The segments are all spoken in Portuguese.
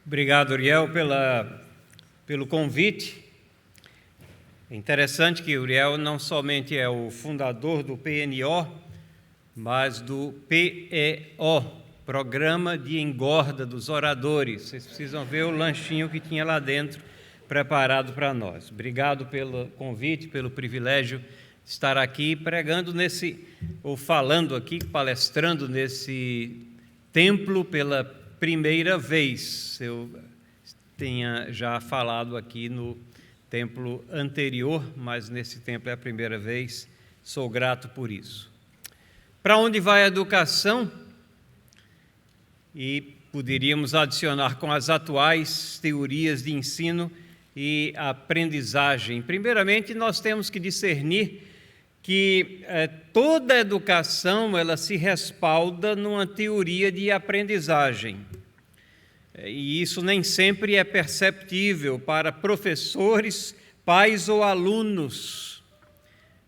Obrigado, Uriel, pelo convite. É interessante que Uriel não somente é o fundador do PNO, mas do PEO, Programa de Engorda dos Oradores. Vocês precisam ver o lanchinho que tinha lá dentro preparado para nós. Obrigado pelo convite, pelo privilégio de estar aqui pregando falando aqui, palestrando nesse templo pela primeira vez. Eu tinha já falado aqui no templo anterior, mas nesse templo é a primeira vez. Sou grato por isso. Para onde vai a educação? E poderíamos adicionar com as atuais teorias de ensino e aprendizagem. Primeiramente, nós temos que discernir que toda educação ela se respalda numa teoria de aprendizagem. E isso nem sempre é perceptível para professores, pais ou alunos,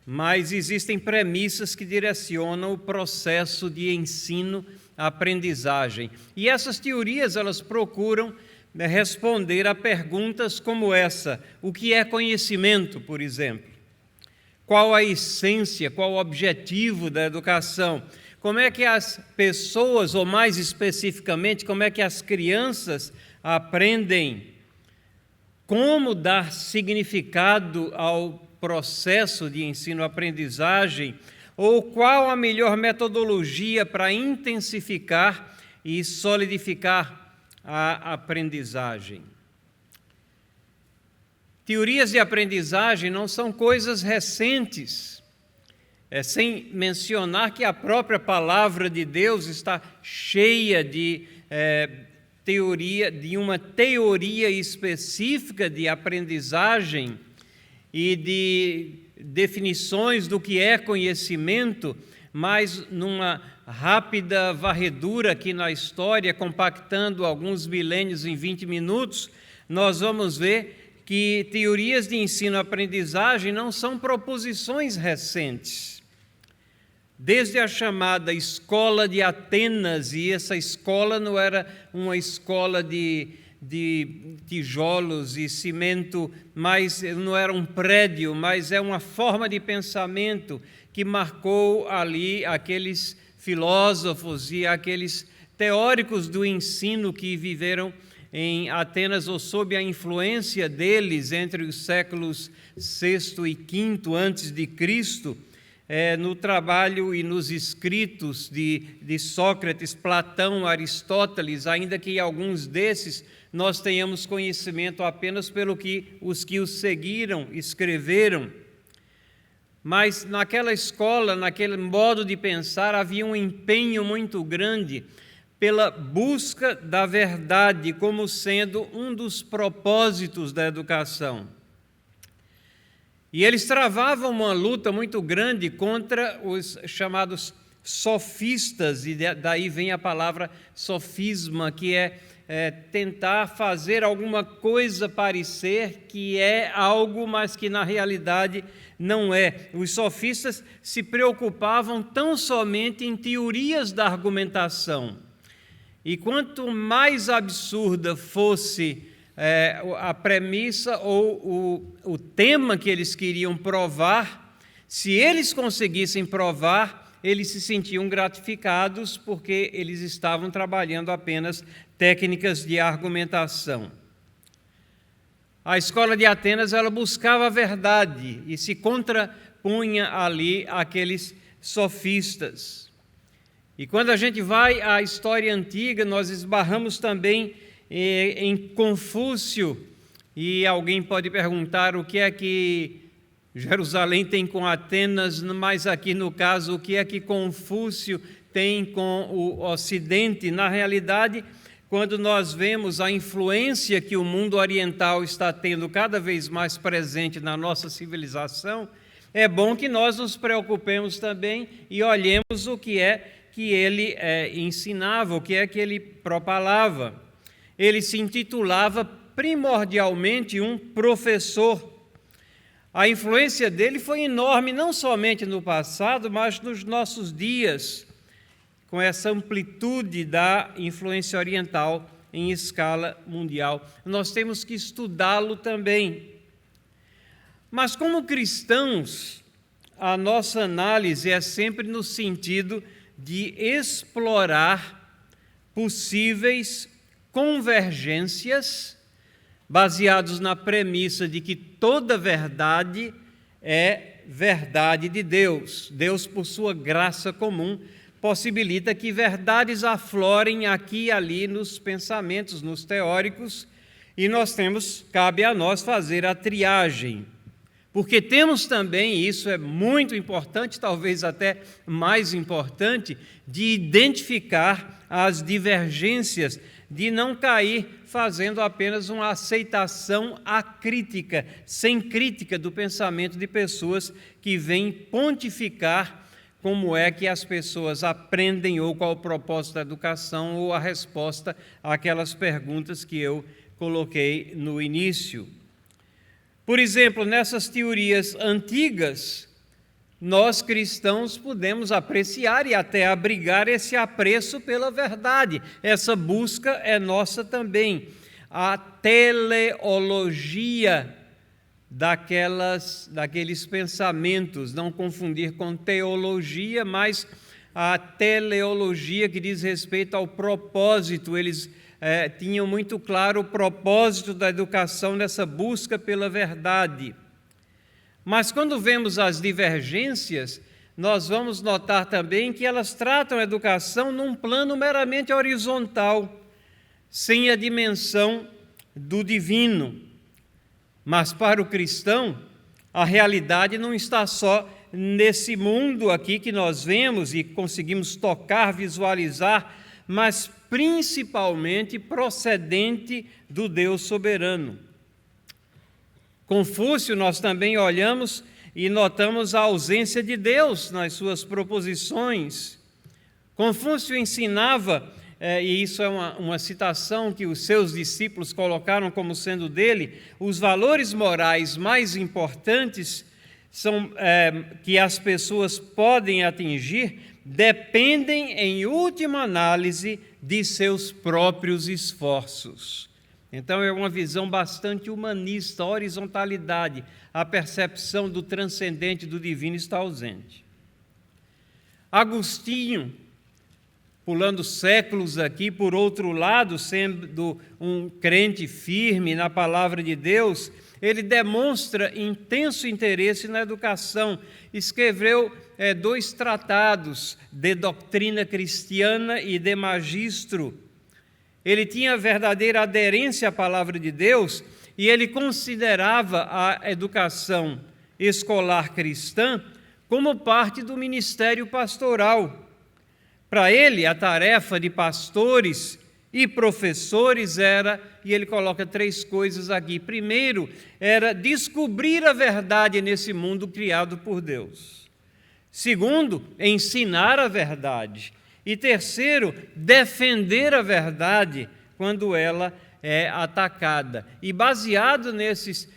mas existem premissas que direcionam o processo de ensino-aprendizagem. E essas teorias elas procuram responder a perguntas como essa: o que é conhecimento, por exemplo? Qual a essência, qual o objetivo da educação? Como é que as pessoas, ou mais especificamente, como é que as crianças aprendem? Como dar significado ao processo de ensino-aprendizagem? Ou qual a melhor metodologia para intensificar e solidificar a aprendizagem? Teorias de aprendizagem não são coisas recentes, sem mencionar que a própria palavra de Deus está cheia de uma teoria específica de aprendizagem e de definições do que é conhecimento, mas numa rápida varredura aqui na história, compactando alguns milênios em 20 minutos, nós vamos ver que teorias de ensino-aprendizagem não são proposições recentes. Desde a chamada Escola de Atenas, e essa escola não era uma escola de tijolos e cimento, mas não era um prédio, mas é uma forma de pensamento que marcou ali aqueles filósofos e aqueles teóricos do ensino que viveram em Atenas, ou sob a influência deles entre os séculos VI e V antes de Cristo, no trabalho e nos escritos de Sócrates, Platão, Aristóteles, ainda que alguns desses nós tenhamos conhecimento apenas pelo que os seguiram escreveram. Mas naquela escola, naquele modo de pensar, havia um empenho muito grande pela busca da verdade como sendo um dos propósitos da educação. E eles travavam uma luta muito grande contra os chamados sofistas, e daí vem a palavra sofisma, que é tentar fazer alguma coisa parecer que é algo, mas que na realidade não é. Os sofistas se preocupavam tão somente em teorias da argumentação. E quanto mais absurda fosse a premissa ou o tema que eles queriam provar, se eles conseguissem provar, eles se sentiam gratificados porque eles estavam trabalhando apenas técnicas de argumentação. A escola de Atenas ela buscava a verdade e se contrapunha ali àqueles sofistas. E quando a gente vai à história antiga, nós esbarramos também em Confúcio, e alguém pode perguntar o que é que Jerusalém tem com Atenas, mas aqui no caso, o que é que Confúcio tem com o Ocidente? Na realidade, quando nós vemos a influência que o mundo oriental está tendo cada vez mais presente na nossa civilização, é bom que nós nos preocupemos também e olhemos o que é que ele ensinava, o que é que ele propalava. Ele se intitulava primordialmente um professor. A influência dele foi enorme, não somente no passado, mas nos nossos dias, com essa amplitude da influência oriental em escala mundial. Nós temos que estudá-lo também. Mas como cristãos, a nossa análise é sempre no sentido de explorar possíveis convergências baseados na premissa de que toda verdade é verdade de Deus. Deus, por sua graça comum, possibilita que verdades aflorem aqui e ali nos pensamentos, nos teóricos, e cabe a nós fazer a triagem. Porque temos também, e isso é muito importante, talvez até mais importante, de identificar as divergências, de não cair fazendo apenas uma aceitação acrítica, sem crítica do pensamento de pessoas que vêm pontificar como é que as pessoas aprendem ou qual o propósito da educação ou a resposta àquelas perguntas que eu coloquei no início. Por exemplo, nessas teorias antigas, nós cristãos podemos apreciar e até abrigar esse apreço pela verdade. Essa busca é nossa também. A teleologia daqueles pensamentos, não confundir com teologia, mas a teleologia que diz respeito ao propósito. Eles tinham muito claro o propósito da educação nessa busca pela verdade. Mas quando vemos as divergências, nós vamos notar também que elas tratam a educação num plano meramente horizontal, sem a dimensão do divino. Mas para o cristão, a realidade não está só nesse mundo aqui que nós vemos e conseguimos tocar, visualizar, mas principalmente procedente do Deus soberano. Confúcio, nós também olhamos e notamos a ausência de Deus nas suas proposições. Confúcio ensinava, e isso é uma citação que os seus discípulos colocaram como sendo dele, os valores morais mais importantes que as pessoas podem atingir dependem, em última análise, de seus próprios esforços. Então, é uma visão bastante humanista, horizontalidade. A percepção do transcendente, do divino, está ausente. Agostinho, pulando séculos aqui, por outro lado, sendo um crente firme na palavra de Deus, ele demonstra intenso interesse na educação. Escreveu 2 tratados de doutrina cristiana e de magistro. Ele tinha verdadeira aderência à palavra de Deus e ele considerava a educação escolar cristã como parte do ministério pastoral. Para ele, a tarefa de pastores e professores era, e ele coloca 3 coisas aqui. Primeiro, era descobrir a verdade nesse mundo criado por Deus. Segundo, ensinar a verdade. E terceiro, defender a verdade quando ela é atacada. E baseado nesses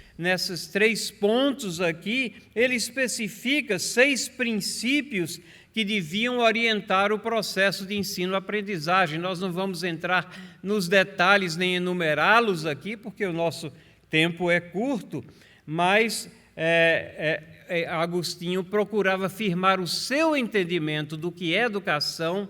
3 pontos aqui, ele especifica 6 princípios que deviam orientar o processo de ensino-aprendizagem. Nós não vamos entrar nos detalhes nem enumerá-los aqui, porque o nosso tempo é curto, mas Agostinho procurava firmar o seu entendimento do que é educação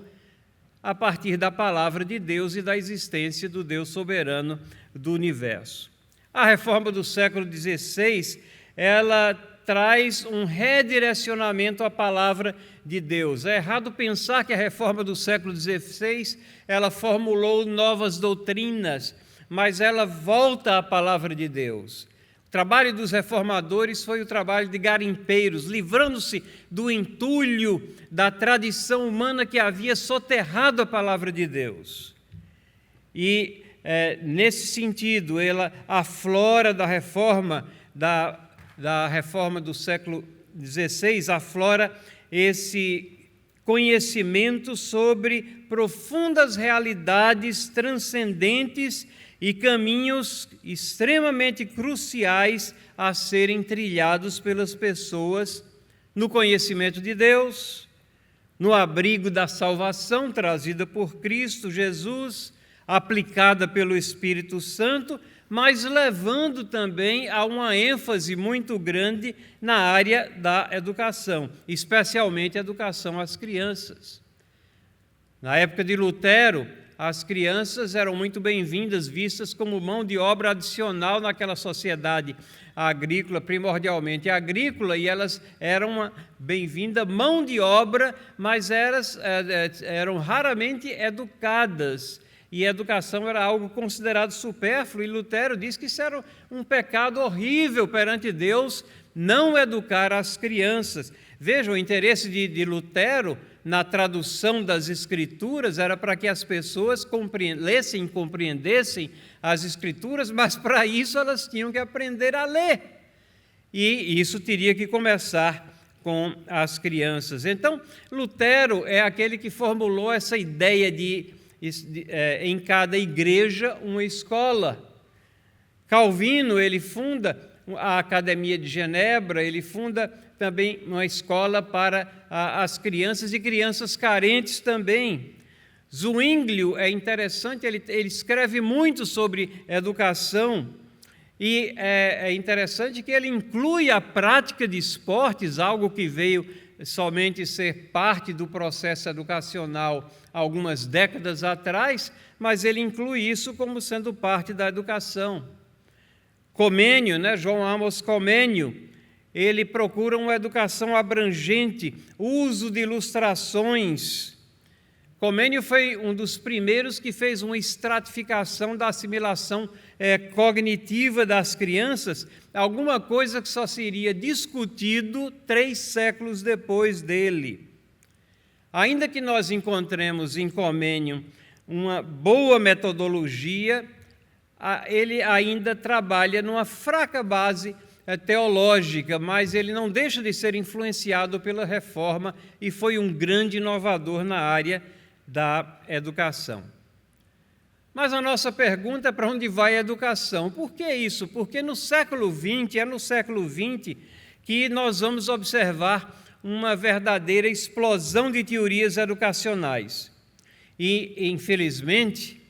a partir da palavra de Deus e da existência do Deus soberano do universo. A reforma do século XVI, ela traz um redirecionamento à palavra de Deus. É errado pensar que a reforma do século XVI, ela formulou novas doutrinas, mas ela volta à palavra de Deus. O trabalho dos reformadores foi o trabalho de garimpeiros, livrando-se do entulho da tradição humana que havia soterrado a palavra de Deus. E, nesse sentido, ela aflora da reforma do século XVI, aflora esse conhecimento sobre profundas realidades transcendentes e caminhos extremamente cruciais a serem trilhados pelas pessoas no conhecimento de Deus, no abrigo da salvação trazida por Cristo Jesus, aplicada pelo Espírito Santo, mas levando também a uma ênfase muito grande na área da educação, especialmente a educação às crianças. Na época de Lutero, as crianças eram muito bem-vindas, vistas como mão de obra adicional naquela sociedade agrícola, primordialmente agrícola, e elas eram uma bem-vinda mão de obra, mas eram raramente educadas. E a educação era algo considerado supérfluo, e Lutero diz que isso era um pecado horrível perante Deus, não educar as crianças. Veja, o interesse de Lutero na tradução das Escrituras era para que as pessoas lessem e compreendessem as Escrituras, mas para isso elas tinham que aprender a ler. E isso teria que começar com as crianças. Então, Lutero é aquele que formulou essa ideia de em cada igreja uma escola. Calvino, ele funda a Academia de Genebra, ele funda também uma escola para as crianças e crianças carentes também. Zwinglio é interessante, ele escreve muito sobre educação, e é interessante que ele inclui a prática de esportes, algo que veio somente ser parte do processo educacional algumas décadas atrás, mas ele inclui isso como sendo parte da educação. Comênio, João Amos Comênio, ele procura uma educação abrangente, uso de ilustrações. Comênio foi um dos primeiros que fez uma estratificação da assimilação cognitiva das crianças, alguma coisa que só seria discutido 3 séculos depois dele. Ainda que nós encontremos em Comênio uma boa metodologia, ele ainda trabalha numa fraca base teológica, mas ele não deixa de ser influenciado pela Reforma e foi um grande inovador na área da educação. Mas a nossa pergunta é: para onde vai a educação? Por que isso? Porque no século XX que nós vamos observar uma verdadeira explosão de teorias educacionais. E, infelizmente,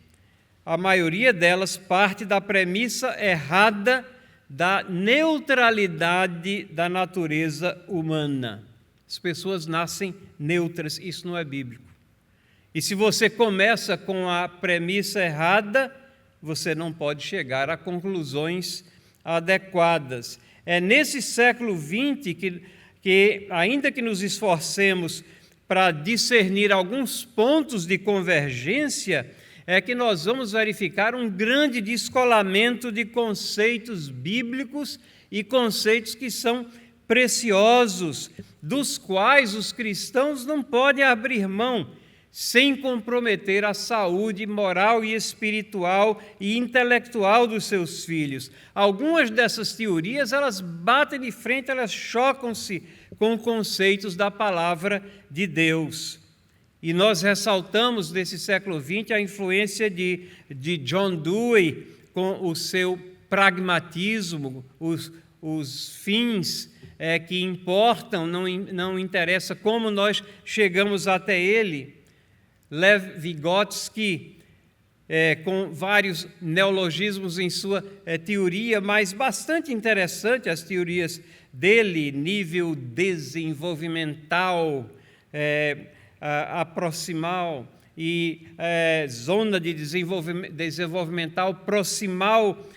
a maioria delas parte da premissa errada da neutralidade da natureza humana. As pessoas nascem neutras, isso não é bíblico. E se você começa com a premissa errada, você não pode chegar a conclusões adequadas. É nesse século XX que, ainda que nos esforcemos para discernir alguns pontos de convergência, é que nós vamos verificar um grande descolamento de conceitos bíblicos e conceitos que são preciosos, dos quais os cristãos não podem abrir mão, sem comprometer a saúde moral e espiritual e intelectual dos seus filhos. Algumas dessas teorias, elas batem de frente, elas chocam-se com conceitos da palavra de Deus. E nós ressaltamos nesse século XX a influência de John Dewey com o seu pragmatismo, os fins que importam, não interessa como nós chegamos até ele. Lev Vygotsky, com vários neologismos em sua teoria, mas bastante interessante as teorias dele, nível desenvolvimental, aproximal e zona de desenvolvimental proximal,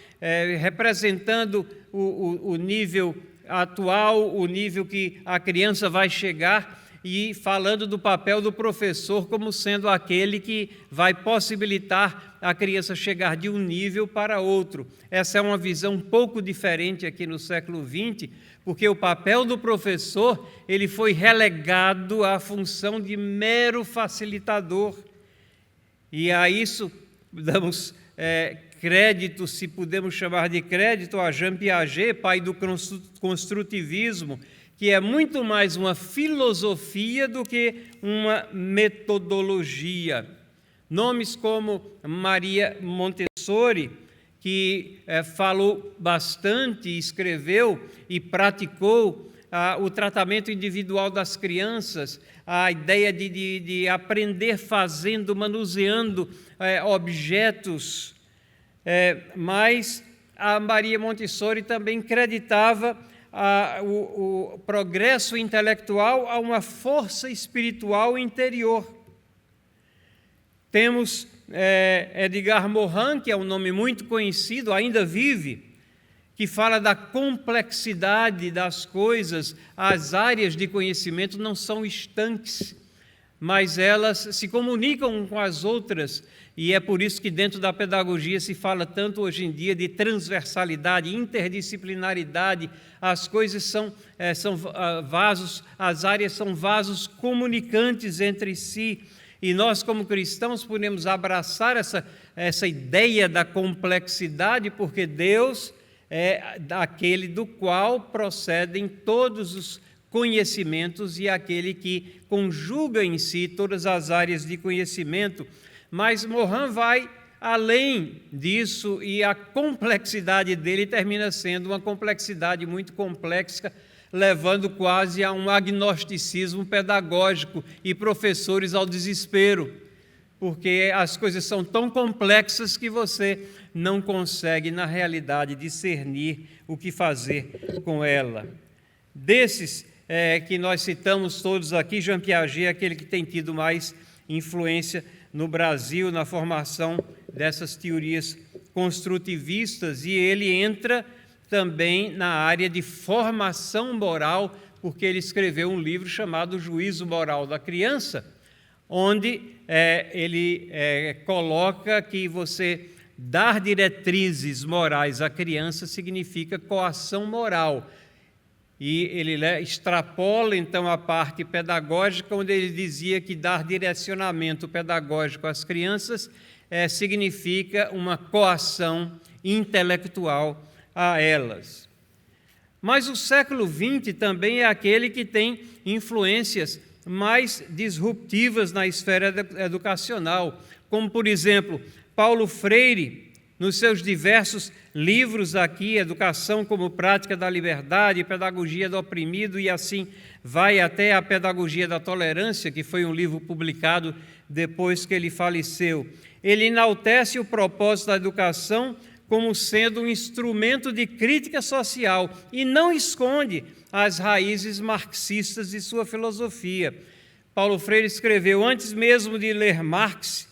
representando o nível atual, o nível que a criança vai chegar, e falando do papel do professor como sendo aquele que vai possibilitar a criança chegar de um nível para outro. Essa é uma visão um pouco diferente aqui no século XX, porque o papel do professor ele foi relegado à função de mero facilitador. E a isso damos crédito, se podemos chamar de crédito, a Jean Piaget, pai do construtivismo, que é muito mais uma filosofia do que uma metodologia. Nomes como Maria Montessori, que falou bastante, escreveu e praticou o tratamento individual das crianças, a ideia de aprender fazendo, manuseando objetos, mas a Maria Montessori também creditava o progresso intelectual a uma força espiritual interior. Temos Edgar Morin, que é um nome muito conhecido, ainda vive, que fala da complexidade das coisas. As áreas de conhecimento não são estanques, mas elas se comunicam com as outras, e é por isso que dentro da pedagogia se fala tanto hoje em dia de transversalidade, interdisciplinaridade. As coisas são vasos, as áreas são vasos comunicantes entre si, e nós como cristãos podemos abraçar essa ideia da complexidade, porque Deus é aquele do qual procedem todos os conhecimentos e aquele que conjuga em si todas as áreas de conhecimento. Mas Morin vai além disso, e a complexidade dele termina sendo uma complexidade muito complexa, levando quase a um agnosticismo pedagógico e professores ao desespero, porque as coisas são tão complexas que você não consegue, na realidade, discernir o que fazer com ela. Desses que nós citamos todos aqui, Jean Piaget é aquele que tem tido mais influência no Brasil na formação dessas teorias construtivistas, e ele entra também na área de formação moral, porque ele escreveu um livro chamado Juízo Moral da Criança, onde ele coloca que você dar diretrizes morais à criança significa coação moral. E ele extrapola, então, a parte pedagógica, onde ele dizia que dar direcionamento pedagógico às crianças significa uma coação intelectual a elas. Mas o século XX também é aquele que tem influências mais disruptivas na esfera educacional, como, por exemplo, Paulo Freire, nos seus diversos livros aqui, Educação como Prática da Liberdade, Pedagogia do Oprimido, e assim vai até a Pedagogia da Tolerância, que foi um livro publicado depois que ele faleceu. Ele enaltece o propósito da educação como sendo um instrumento de crítica social e não esconde as raízes marxistas de sua filosofia. Paulo Freire escreveu: antes mesmo de ler Marx,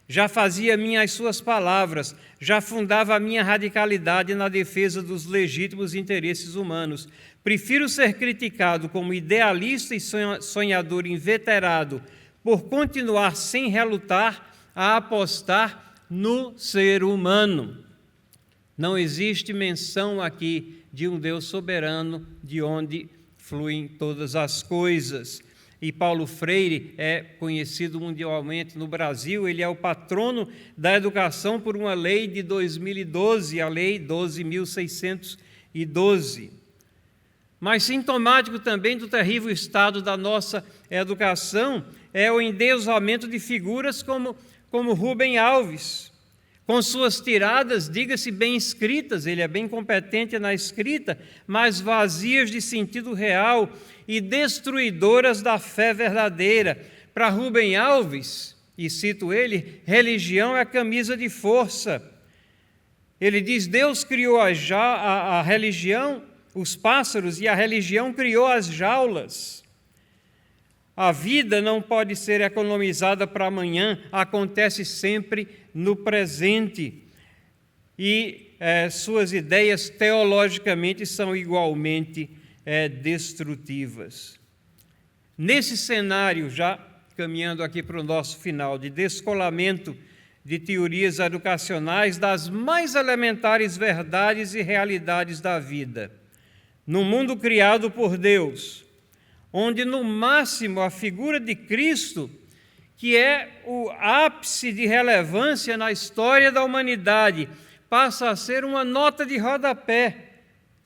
já fazia minhas suas palavras, já fundava a minha radicalidade na defesa dos legítimos interesses humanos. Prefiro ser criticado como idealista e sonhador inveterado por continuar sem relutar a apostar no ser humano. Não existe menção aqui de um Deus soberano, de onde fluem todas as coisas. E Paulo Freire é conhecido mundialmente no Brasil, ele é o patrono da educação por uma lei de 2012, a Lei 12.612. Mas sintomático também do terrível estado da nossa educação é o endeusamento de figuras como Rubem Alves, com suas tiradas, diga-se, bem escritas, ele é bem competente na escrita, mas vazias de sentido real e destruidoras da fé verdadeira. Para Rubem Alves, e cito ele, religião é a camisa de força. Ele diz: Deus criou a religião, os pássaros, e a religião criou as jaulas. A vida não pode ser economizada para amanhã, acontece sempre no presente. E suas ideias teologicamente são igualmente destrutivas. Nesse cenário, já caminhando aqui para o nosso final, de descolamento de teorias educacionais das mais elementares verdades e realidades da vida, no mundo criado por Deus, onde no máximo a figura de Cristo, que é o ápice de relevância na história da humanidade, passa a ser uma nota de rodapé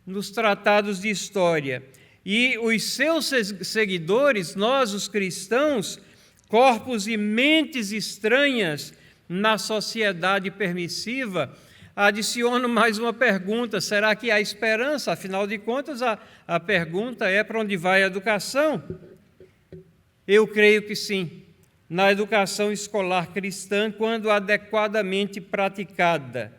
nos tratados de história. E os seus seguidores, nós os cristãos, corpos e mentes estranhas na sociedade permissiva, adiciono mais uma pergunta: será que há esperança? Afinal de contas, a pergunta é: para onde vai a educação? Eu creio que sim. Na educação escolar cristã, quando adequadamente praticada,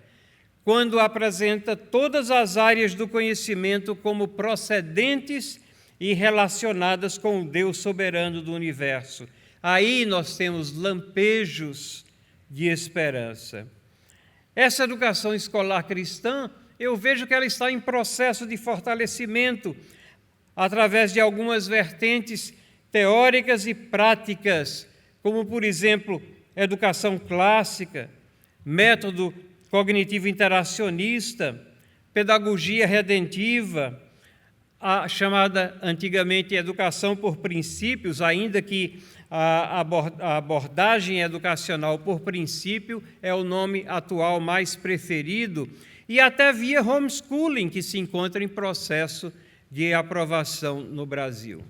quando apresenta todas as áreas do conhecimento como procedentes e relacionadas com o Deus soberano do universo. Aí nós temos lampejos de esperança. Essa educação escolar cristã, eu vejo que ela está em processo de fortalecimento através de algumas vertentes teóricas e práticas, como, por exemplo, educação clássica, método cognitivo interacionista, pedagogia redentiva, a chamada antigamente educação por princípios, ainda que a abordagem educacional por princípio é o nome atual mais preferido, e até via homeschooling, que se encontra em processo de aprovação no Brasil.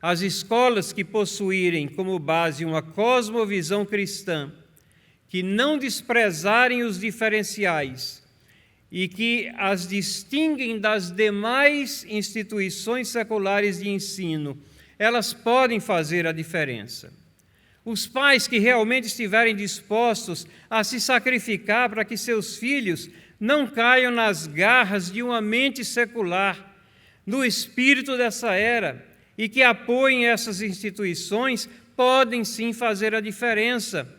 As escolas que possuírem como base uma cosmovisão cristã, que não desprezarem os diferenciais e que as distinguem das demais instituições seculares de ensino, elas podem fazer a diferença. Os pais que realmente estiverem dispostos a se sacrificar para que seus filhos não caiam nas garras de uma mente secular, no espírito dessa era, e que apoiem essas instituições, podem sim fazer a diferença.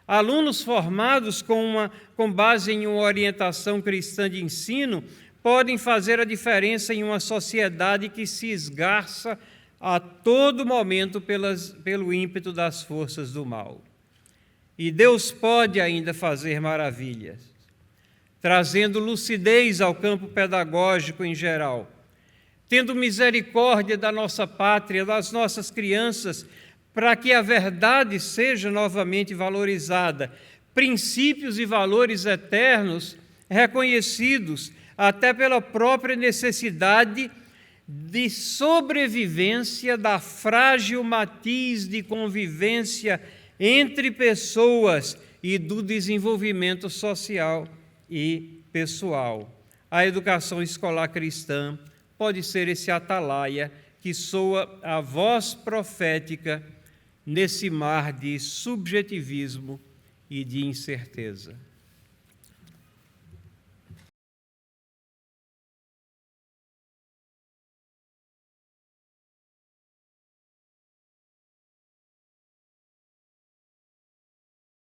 Alunos formados com base em uma orientação cristã de ensino podem fazer a diferença em uma sociedade que se esgarça a todo momento pelo ímpeto das forças do mal. E Deus pode ainda fazer maravilhas, trazendo lucidez ao campo pedagógico em geral, tendo misericórdia da nossa pátria, das nossas crianças, para que a verdade seja novamente valorizada, princípios e valores eternos reconhecidos até pela própria necessidade de sobrevivência da frágil matiz de convivência entre pessoas e do desenvolvimento social e pessoal. A educação escolar cristã pode ser esse atalaia que soa a voz profética nesse mar de subjetivismo e de incerteza.